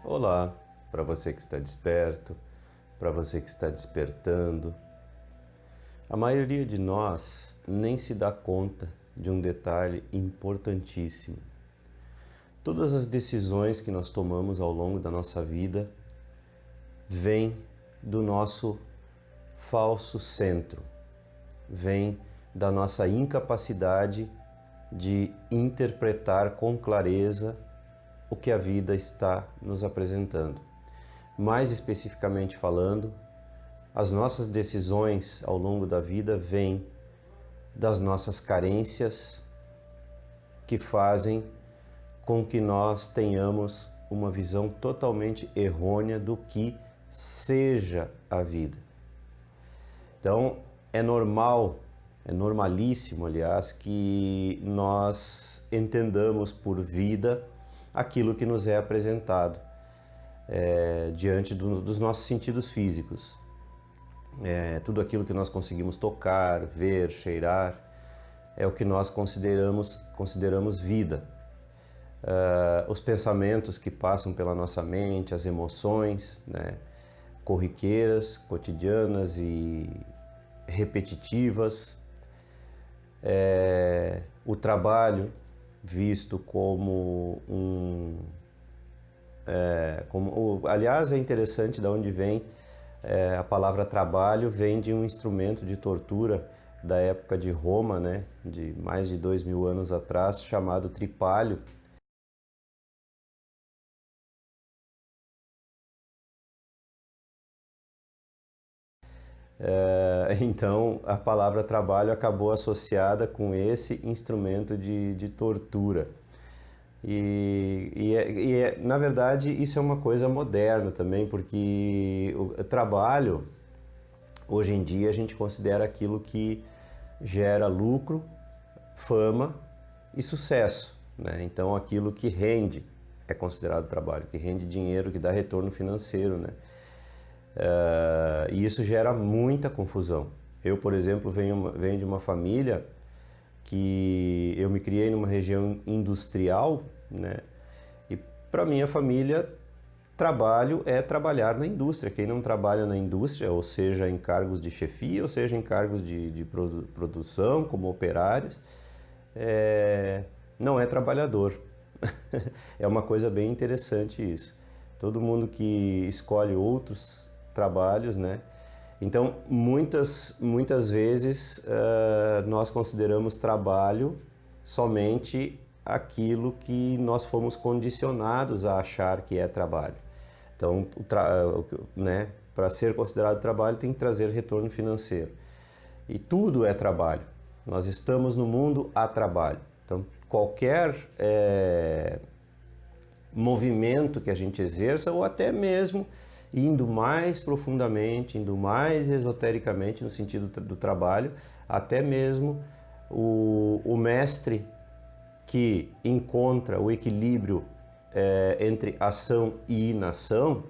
Olá, para você que está desperto, para você que está despertando. A maioria de nós nem se dá conta de um detalhe importantíssimo. Todas as decisões que nós tomamos ao longo da nossa vida vêm do nosso falso centro, vêm da nossa incapacidade de interpretar com clareza o que a vida está nos apresentando. Mais especificamente falando, as nossas decisões ao longo da vida vêm das nossas carências que fazem com que nós tenhamos uma visão totalmente errônea do que seja a vida. Então, é normal, é normalíssimo, aliás, que nós entendamos por vida aquilo que nos é apresentado diante dos nossos sentidos físicos. Tudo aquilo que nós conseguimos tocar, ver, cheirar, é o que nós consideramos vida. Os pensamentos que passam pela nossa mente, as emoções, né, corriqueiras, cotidianas e repetitivas, o trabalho visto como aliás, é interessante de onde vem a palavra trabalho, vem de um instrumento de tortura da época de Roma, né, de mais de 2000 anos atrás, chamado tripalho. Então, a palavra trabalho acabou associada com esse instrumento de tortura. Na verdade, isso é uma coisa moderna também, porque o trabalho, hoje em dia, a gente considera aquilo que gera lucro, fama e sucesso, né? Então, aquilo que rende é considerado trabalho, que rende dinheiro, que dá retorno financeiro, né? E isso gera muita confusão. Eu, por exemplo, venho de uma família que eu me criei numa região industrial, né? E para minha família, trabalho é trabalhar na indústria. Quem não trabalha na indústria, ou seja, em cargos de chefia, ou seja, em cargos de produção, como operários, não é trabalhador. É uma coisa bem interessante isso. Todo mundo que escolhe outros trabalhos, né? Então, muitas vezes nós consideramos trabalho somente aquilo que nós fomos condicionados a achar que é trabalho. Então, né, para ser considerado trabalho tem que trazer retorno financeiro. E tudo é trabalho. Nós estamos no mundo a trabalho. Então, qualquer movimento que a gente exerça, ou até mesmo indo mais profundamente, indo mais esotericamente no sentido do trabalho, até mesmo o mestre que encontra o equilíbrio entre ação e inação,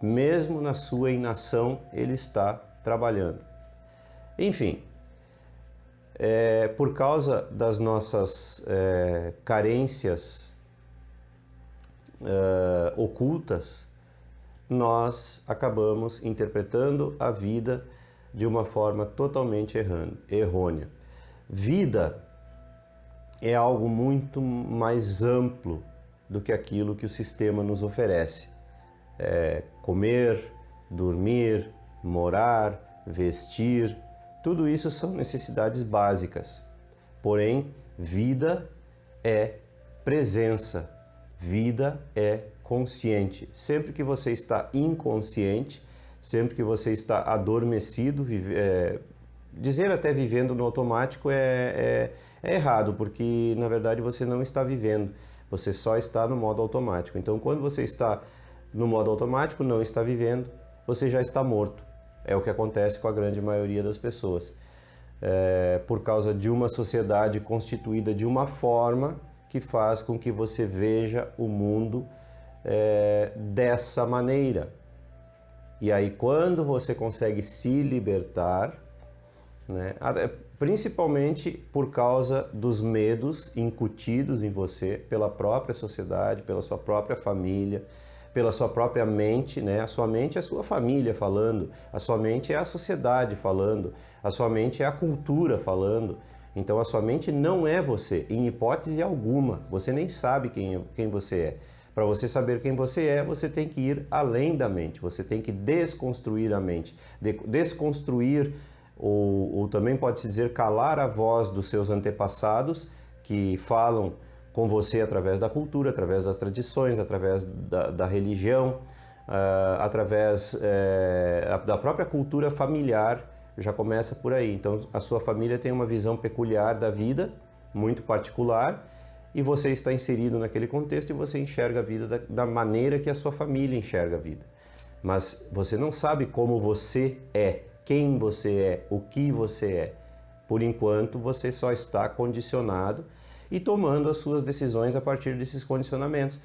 mesmo na sua inação ele está trabalhando. Enfim, por causa das nossas carências ocultas, nós acabamos interpretando a vida de uma forma totalmente errônea. Vida é algo muito mais amplo do que aquilo que o sistema nos oferece. Comer, dormir, morar, vestir, tudo isso são necessidades básicas. Porém, vida é presença, vida é consciente. Sempre que você está inconsciente, sempre que você está adormecido, dizer até vivendo no automático é errado, porque na verdade você não está vivendo, você só está no modo automático. Então, quando você está no modo automático, não está vivendo, você já está morto. É o que acontece com a grande maioria das pessoas. Por causa de uma sociedade constituída de uma forma que faz com que você veja o mundo dessa maneira. E aí, quando você consegue se libertar, né, principalmente por causa dos medos incutidos em você pela própria sociedade, pela sua própria família, pela sua própria mente, né? A sua mente é a sua família falando, a sua mente é a sociedade falando, a sua mente é a cultura falando. Então a sua mente não é você, em hipótese alguma. Você nem sabe quem você é. Para você saber quem você é, você tem que ir além da mente, você tem que desconstruir a mente. Desconstruir, ou também pode-se dizer calar a voz dos seus antepassados que falam com você através da cultura, através das tradições, através da religião, através da própria cultura familiar, já começa por aí. Então a sua família tem uma visão peculiar da vida, muito particular, e você está inserido naquele contexto e você enxerga a vida da maneira que a sua família enxerga a vida. Mas você não sabe como você é, quem você é, o que você é. Por enquanto você só está condicionado e tomando as suas decisões a partir desses condicionamentos.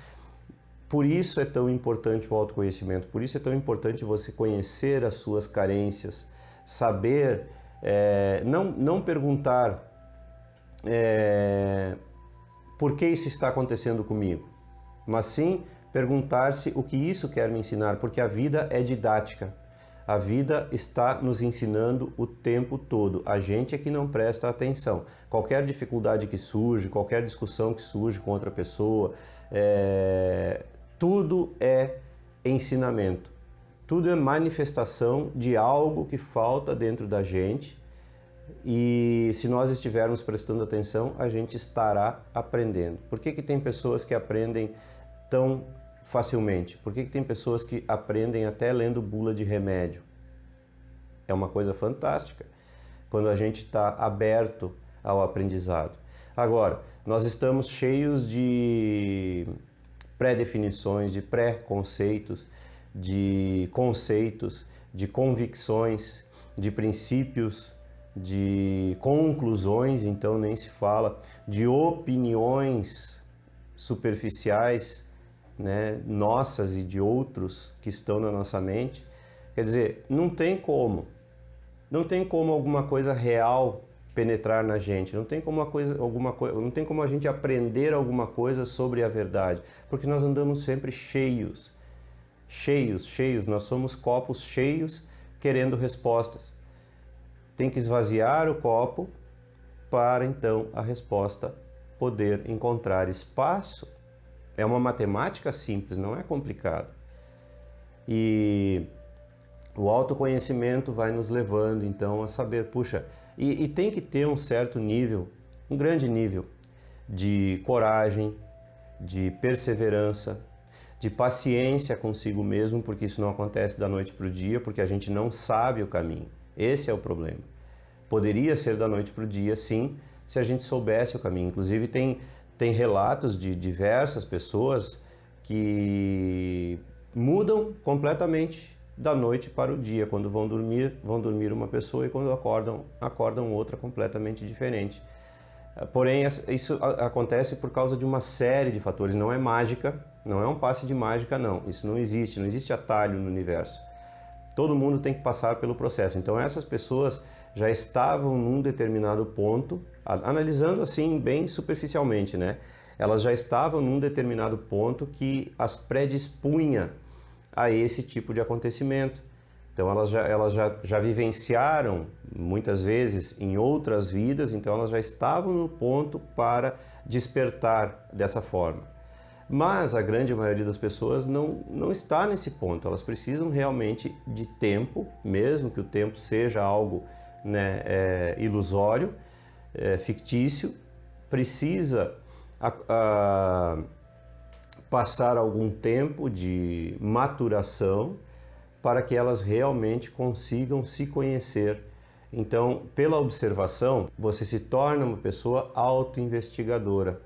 Por isso é tão importante o autoconhecimento, por isso é tão importante você conhecer as suas carências, saber, não perguntar por que isso está acontecendo comigo, mas sim perguntar-se o que isso quer me ensinar, porque a vida é didática. A vida está nos ensinando o tempo todo. A gente é que não presta atenção. Qualquer dificuldade que surge, qualquer discussão que surge com outra pessoa, tudo é ensinamento. Tudo é manifestação de algo que falta dentro da gente. E se nós estivermos prestando atenção, a gente estará aprendendo. Por que tem pessoas que aprendem tão facilmente? Por que tem pessoas que aprendem até lendo bula de remédio? É uma coisa fantástica quando a gente está aberto ao aprendizado. Agora, nós estamos cheios de pré-definições, de pré-conceitos, de conceitos, de convicções, de princípios, de conclusões, então nem se fala, de opiniões superficiais, né, nossas e de outros que estão na nossa mente. Quer dizer, não tem como alguma coisa real penetrar na gente, não tem como não tem como a gente aprender alguma coisa sobre a verdade, porque nós andamos sempre cheios, nós somos copos cheios querendo respostas. Tem que esvaziar o copo para então a resposta poder encontrar espaço. É uma matemática simples, não é complicado. E o autoconhecimento vai nos levando então a saber, puxa, e tem que ter um certo nível, um grande nível de coragem, de perseverança, de paciência consigo mesmo, porque isso não acontece da noite para o dia, porque a gente não sabe o caminho. Esse é o problema. Poderia ser da noite para o dia, sim, se a gente soubesse o caminho. Inclusive tem relatos de diversas pessoas que mudam completamente da noite para o dia. Quando vão dormir uma pessoa e quando acordam outra completamente diferente. Porém, isso acontece por causa de uma série de fatores. Não é mágica, não é um passe de mágica, não. Isso não existe atalho no universo. Todo mundo tem que passar pelo processo. Então essas pessoas já estavam num determinado ponto, analisando assim bem superficialmente, né? Elas já estavam num determinado ponto que as predispunha a esse tipo de acontecimento. Então elas já vivenciaram muitas vezes em outras vidas, então elas já estavam no ponto para despertar dessa forma. Mas a grande maioria das pessoas não está nesse ponto, elas precisam realmente de tempo, mesmo que o tempo seja algo, né, ilusório, fictício, precisa passar algum tempo de maturação para que elas realmente consigam se conhecer. Então, pela observação, você se torna uma pessoa auto-investigadora.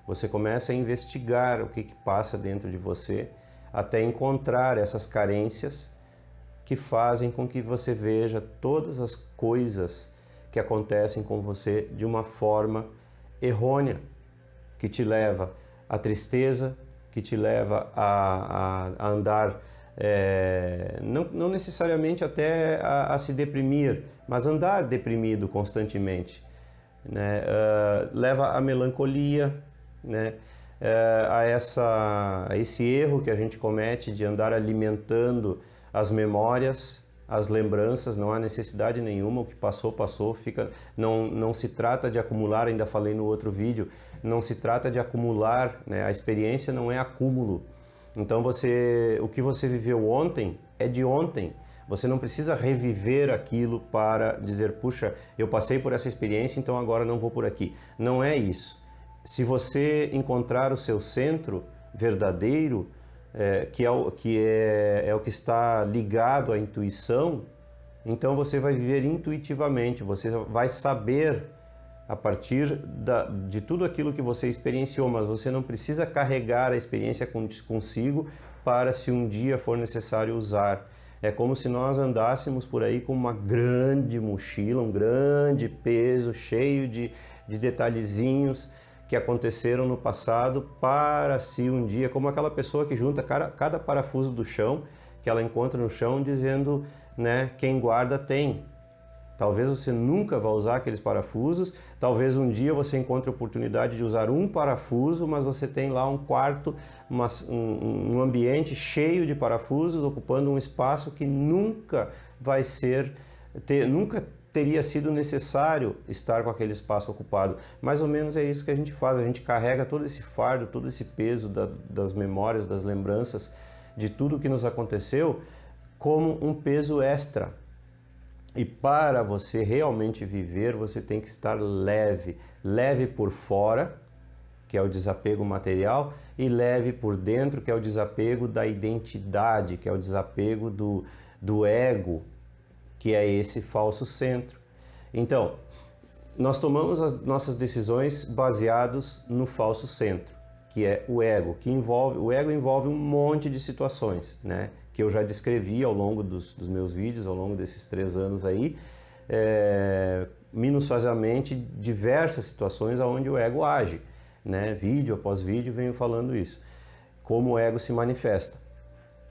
Você começa a investigar o que passa dentro de você até encontrar essas carências que fazem com que você veja todas as coisas que acontecem com você de uma forma errônea, que te leva à tristeza, que te leva a andar, não necessariamente até a se deprimir, mas andar deprimido constantemente, né? Leva à melancolia, né? a esse erro que a gente comete de andar alimentando as memórias, as lembranças. Não há necessidade nenhuma, o que passou, passou, não se trata de acumular, ainda falei no outro vídeo, não se trata de acumular, né? A experiência não é acúmulo. Então o que você viveu ontem é de ontem. Você não precisa reviver aquilo para dizer, puxa, eu passei por essa experiência, então agora não vou por aqui. Não é isso. Se você encontrar o seu centro verdadeiro, que é o que está ligado à intuição, então você vai viver intuitivamente, você vai saber a partir de tudo aquilo que você experienciou, mas você não precisa carregar a experiência consigo para, se um dia for necessário, usar. É como se nós andássemos por aí com uma grande mochila, um grande peso, cheio de detalhezinhos que aconteceram no passado, para se um dia, como aquela pessoa que junta cada parafuso do chão, que ela encontra no chão, dizendo, né, quem guarda tem. Talvez você nunca vá usar aqueles parafusos, talvez um dia você encontre a oportunidade de usar um parafuso, mas você tem lá um quarto, um ambiente cheio de parafusos, ocupando um espaço que nunca nunca teria sido necessário estar com aquele espaço ocupado. Mais ou menos é isso que a gente faz, a gente carrega todo esse fardo, todo esse peso das memórias, das lembranças, de tudo que nos aconteceu, como um peso extra. E para você realmente viver, você tem que estar leve. Leve por fora, que é o desapego material, e leve por dentro, que é o desapego da identidade, que é o desapego do ego, que é esse falso centro. Então, nós tomamos as nossas decisões baseados no falso centro, que é o ego, o ego envolve um monte de situações, né? Que eu já descrevi ao longo dos meus vídeos, ao longo desses 3 anos aí, minuciosamente diversas situações onde o ego age, né? Vídeo após vídeo venho falando isso, como o ego se manifesta.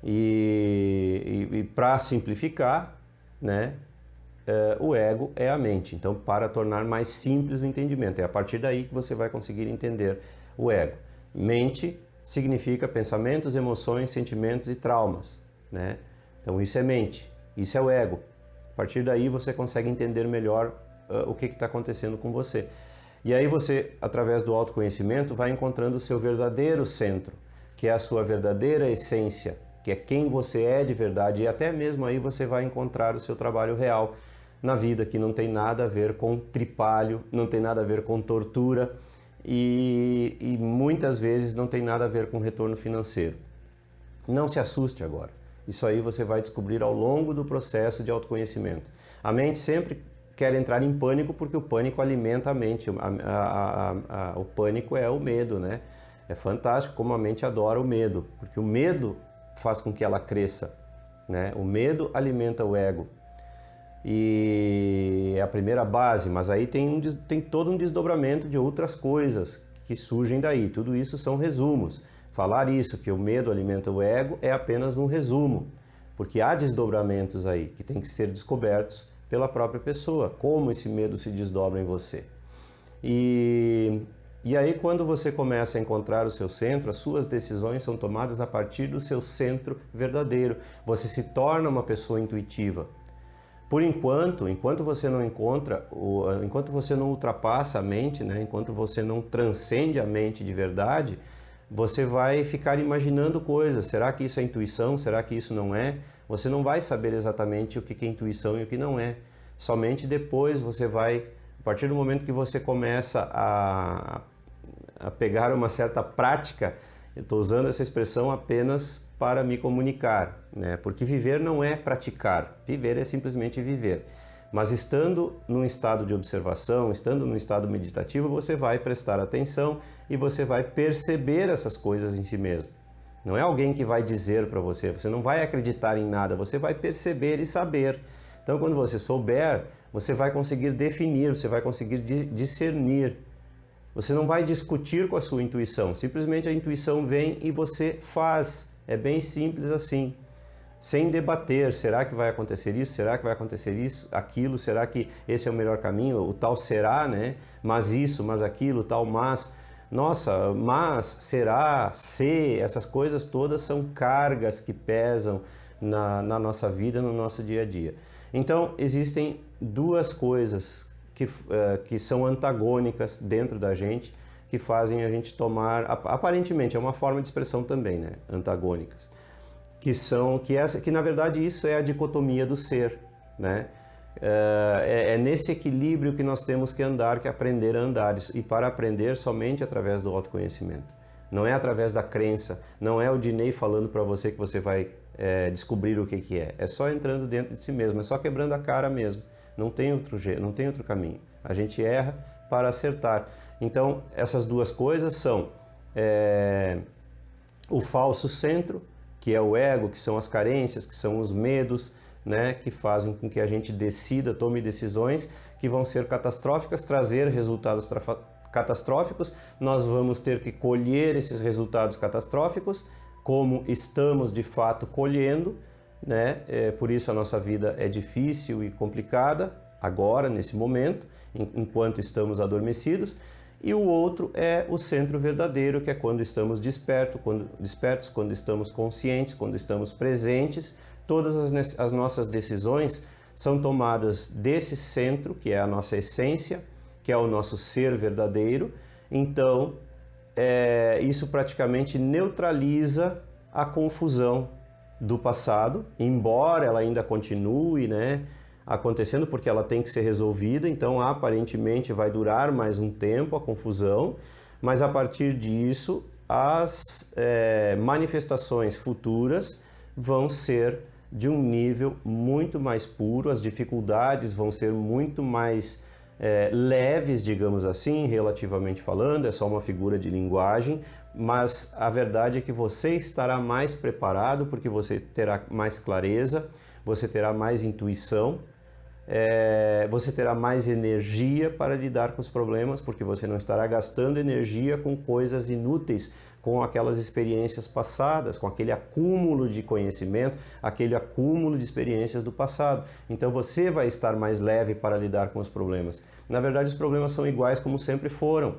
E para simplificar, né? O ego é a mente. Então, para tornar mais simples o entendimento, é a partir daí que você vai conseguir entender o ego. Mente significa pensamentos, emoções, sentimentos e traumas, né? Então isso é mente, isso é o ego. A partir daí você consegue entender melhor o que está acontecendo com você. E aí você, através do autoconhecimento, vai encontrando o seu verdadeiro centro, que é a sua verdadeira essência, que é quem você é de verdade, e até mesmo aí você vai encontrar o seu trabalho real na vida, que não tem nada a ver com tripalho, não tem nada a ver com tortura, e muitas vezes não tem nada a ver com retorno financeiro. Não se assuste agora. Isso aí você vai descobrir ao longo do processo de autoconhecimento. A mente sempre quer entrar em pânico porque o pânico alimenta a mente. O pânico é o medo, né? É fantástico como a mente adora o medo, porque o medo faz com que ela cresça, né? O medo alimenta o ego. E é a primeira base, mas aí tem todo um desdobramento de outras coisas que surgem daí. Tudo isso são resumos. Falar isso, que o medo alimenta o ego, é apenas um resumo, porque há desdobramentos aí que têm que ser descobertos pela própria pessoa, como esse medo se desdobra em você. E aí quando você começa a encontrar o seu centro, as suas decisões são tomadas a partir do seu centro verdadeiro. Você se torna uma pessoa intuitiva. Por enquanto você não encontra, enquanto você não ultrapassa a mente, né? Enquanto você não transcende a mente de verdade, você vai ficar imaginando coisas. Será que isso é intuição? Será que isso não é? Você não vai saber exatamente o que é intuição e o que não é. Somente depois você vai, a partir do momento que você começa a pegar uma certa prática, eu estou usando essa expressão apenas para me comunicar, né? Porque viver não é praticar, viver é simplesmente viver. Mas estando num estado de observação, estando num estado meditativo, você vai prestar atenção e você vai perceber essas coisas em si mesmo. Não é alguém que vai dizer para você, você não vai acreditar em nada, você vai perceber e saber. Então, quando você souber, você vai conseguir definir, você vai conseguir discernir. Você não vai discutir com a sua intuição, simplesmente a intuição vem e você faz. É bem simples assim. Sem debater, será que vai acontecer isso? Será que vai acontecer isso? Aquilo? Será que esse é o melhor caminho? O tal será, né? Mas isso, mas aquilo, tal mas. Nossa, mas, será, se, essas coisas todas são cargas que pesam na nossa vida, no nosso dia a dia. Então, existem duas coisas que são antagônicas dentro da gente, que fazem a gente tomar, aparentemente, é uma forma de expressão também, né? Antagônicas. Que na verdade isso é a dicotomia do ser, né? É nesse equilíbrio que nós temos que andar, que aprender a andar, e para aprender somente através do autoconhecimento. Não é através da crença, não é o Dinei falando para você que você vai descobrir o que é. É só entrando dentro de si mesmo, é só quebrando a cara mesmo. Não tem outro jeito, não tem outro caminho. A gente erra para acertar. Então, essas duas coisas são o falso centro, que é o ego, que são as carências, que são os medos, né, que fazem com que a gente decida, tome decisões que vão ser catastróficas, trazer resultados catastróficos. Nós vamos ter que colher esses resultados catastróficos, como estamos de fato colhendo, né? Por isso a nossa vida é difícil e complicada agora, nesse momento, enquanto estamos adormecidos. E o outro é o centro verdadeiro, que é quando estamos despertos, quando estamos conscientes, quando estamos presentes. Todas as nossas decisões são tomadas desse centro, que é a nossa essência, que é o nosso ser verdadeiro. Então, isso praticamente neutraliza a confusão do passado, embora ela ainda continue, né, acontecendo, porque ela tem que ser resolvida. Então, aparentemente vai durar mais um tempo a confusão, mas a partir disso as manifestações futuras vão ser de um nível muito mais puro, as dificuldades vão ser muito mais leves, digamos assim, relativamente falando, é só uma figura de linguagem, mas a verdade é que você estará mais preparado, porque você terá mais clareza, você terá mais intuição, você terá mais energia para lidar com os problemas, porque você não estará gastando energia com coisas inúteis, com aquelas experiências passadas, com aquele acúmulo de conhecimento, aquele acúmulo de experiências do passado. Então você vai estar mais leve para lidar com os problemas. Na verdade, os problemas são iguais como sempre foram,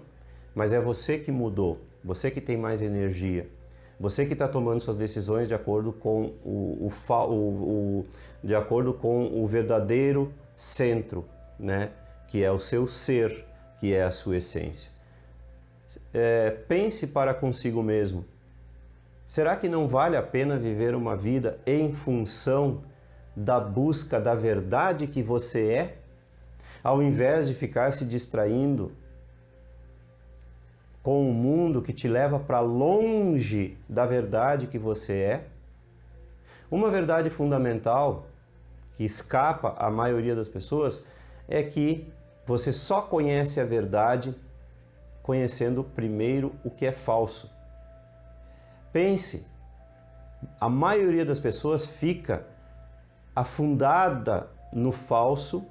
mas é você que mudou, você que tem mais energia, você que está tomando suas decisões de acordo com de acordo com o verdadeiro centro, né? Que é o seu ser, que é a sua essência. Pense para consigo mesmo. Será que não vale a pena viver uma vida em função da busca da verdade que você é, ao invés de ficar se distraindo com um mundo que te leva para longe da verdade que você é? Uma verdade fundamental que escapa à maioria das pessoas é que você só conhece a verdade conhecendo primeiro o que é falso. Pense, a maioria das pessoas fica afundada no falso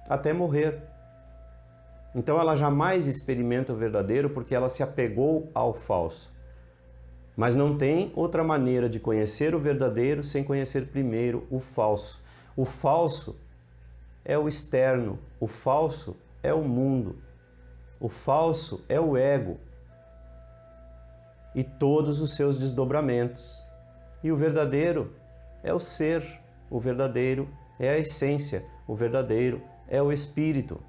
até morrer. Então ela jamais experimenta o verdadeiro porque ela se apegou ao falso. Mas não tem outra maneira de conhecer o verdadeiro sem conhecer primeiro o falso. O falso é o externo, o falso é o mundo, o falso é o ego e todos os seus desdobramentos. E o verdadeiro é o ser, o verdadeiro é a essência, o verdadeiro é o espírito.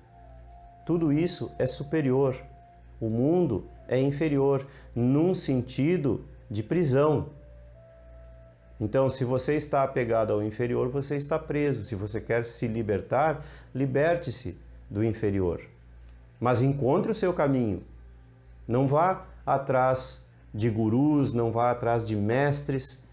Tudo isso é superior. O mundo é inferior, num sentido de prisão. Então, se você está apegado ao inferior, você está preso. Se você quer se libertar, liberte-se do inferior. Mas encontre o seu caminho. Não vá atrás de gurus, não vá atrás de mestres.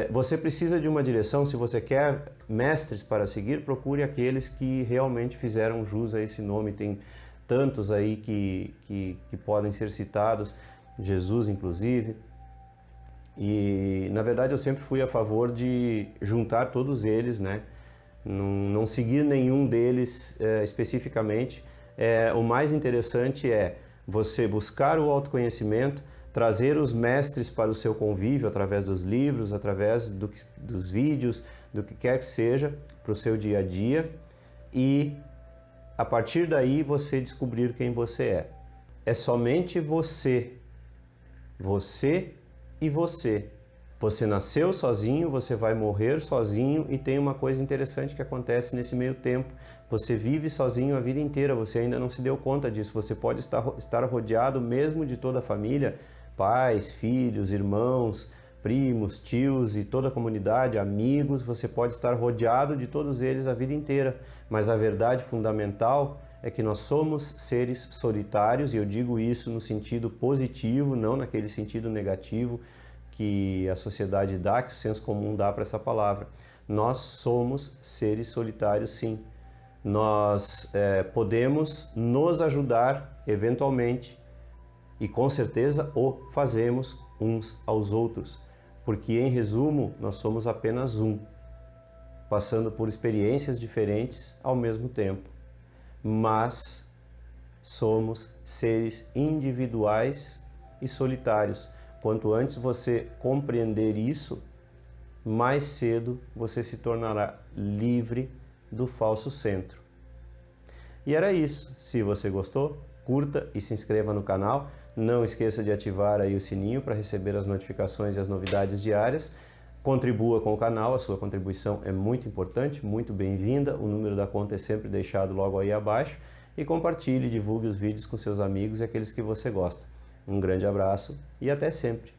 Você precisa de uma direção. Se você quer mestres para seguir, procure aqueles que realmente fizeram jus a esse nome. Tem tantos aí que podem ser citados, Jesus inclusive. E na verdade eu sempre fui a favor de juntar todos eles, né? Não seguir nenhum deles especificamente. O mais interessante é você buscar o autoconhecimento, trazer os mestres para o seu convívio através dos livros, através dos vídeos, do que quer que seja, para o seu dia a dia, e a partir daí você descobrir quem você é. é somente você. Você e você. Você nasceu sozinho, você vai morrer sozinho e tem uma coisa interessante que acontece nesse meio tempo. Você vive sozinho a vida inteira, você ainda não se deu conta disso. Você pode estar rodeado mesmo de toda a família, pais, filhos, irmãos, primos, tios e toda a comunidade, amigos. Você pode estar rodeado de todos eles a vida inteira. Mas a verdade fundamental é que nós somos seres solitários, e eu digo isso no sentido positivo, não naquele sentido negativo que a sociedade dá, que o senso comum dá para essa palavra. Nós somos seres solitários, sim. Nós podemos nos ajudar eventualmente e com certeza o fazemos uns aos outros, porque em resumo nós somos apenas um, passando por experiências diferentes ao mesmo tempo, mas somos seres individuais e solitários. Quanto antes você compreender isso, mais cedo você se tornará livre do falso centro. E era isso. Se você gostou, curta e se inscreva no canal. Não esqueça de ativar aí o sininho para receber as notificações e as novidades diárias. Contribua com o canal, a sua contribuição é muito importante, muito bem-vinda. O número da conta é sempre deixado logo aí abaixo. E compartilhe, divulgue os vídeos com seus amigos e aqueles que você gosta. Um grande abraço e até sempre!